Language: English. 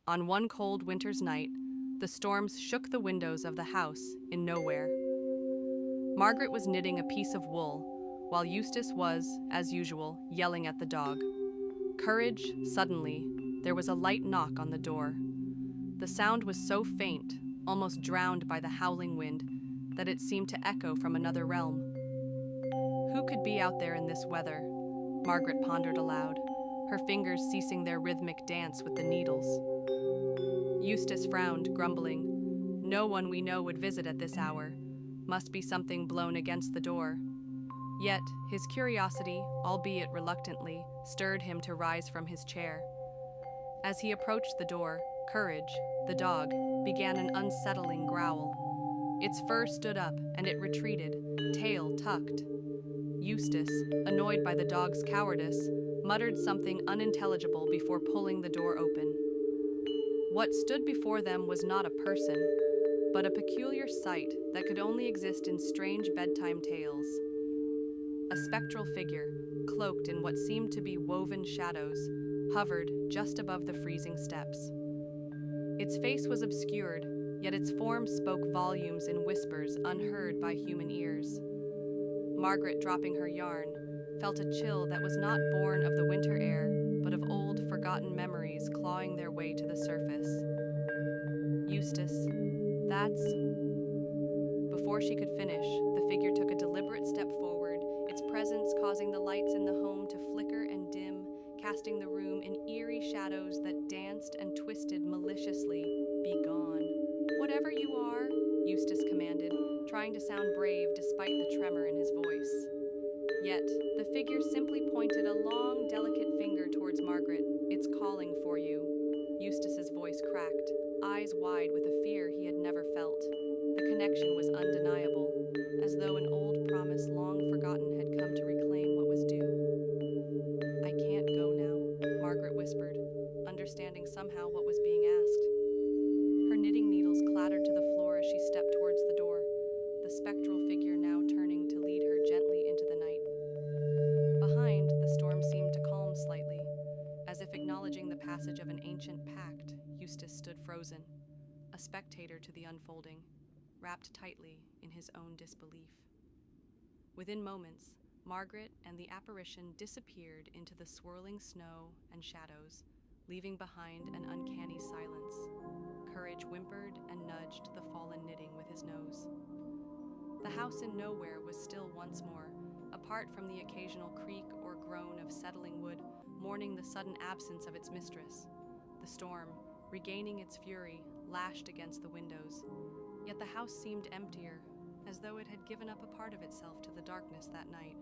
On one cold winter's night, the storms shook the windows of the house in nowhere. Margaret was knitting a piece of wool, while Eustace was, as usual, yelling at the dog. Courage, suddenly, there was a light knock on the door. The sound was so faint, almost drowned by the howling wind, that it seemed to echo from another realm. Who could be out there in this weather? Margaret pondered aloud, her fingers ceasing their rhythmic dance with the needles. Eustace frowned, grumbling. No one we know would visit at this hour. Must be something blown against the door. Yet, his curiosity, albeit reluctantly, stirred him to rise from his chair. As he approached the door, Courage, the dog, began an unsettling growl. Its fur stood up, and it retreated, tail tucked. Eustace, annoyed by the dog's cowardice, muttered something unintelligible before pulling the door open. What stood before them was not a person, but a peculiar sight that could only exist in strange bedtime tales. A spectral figure, cloaked in what seemed to be woven shadows, hovered just above the freezing steps. Its face was obscured, yet its form spoke volumes in whispers unheard by human ears. Margaret, dropping her yarn, felt a chill that was not born of the winter air, but of old, forgotten memories clawing their way to the surface. Eustace, that's... Before she could finish, the figure took a deliberate step forward, its presence causing the lights in the home to flicker and dim, casting the room in eerie shadows that danced and twisted maliciously. Be gone. Whatever you are, Eustace commanded, trying to sound brave despite the tremor in his voice. Yet, the figure simply pointed a long, delicate finger towards Margaret. It's calling for you. Eustace's voice cracked, eyes wide with a fear he had never felt. The connection was undeniable, as though an old promise long forgotten had come to reclaim what was due. I can't go now, Margaret whispered, understanding somehow what was being asked. Her knitting needles clattered to the floor as she stepped towards the door, the spectral figure now turning to lead her gently into the night. Behind, the storm seemed to calm slightly. As if acknowledging the passage of an ancient pact, Eustace stood frozen, a spectator to the unfolding, wrapped tightly in his own disbelief. Within moments, Margaret and the apparition disappeared into the swirling snow and shadows, leaving behind an uncanny silence. Courage whimpered and nudged the fallen knitting with his nose. The house in nowhere was still once more, apart from the occasional creak or groan of settling wood, mourning the sudden absence of its mistress. The storm, regaining its fury, lashed against the windows. Yet the house seemed emptier, as though it had given up a part of itself to the darkness that night.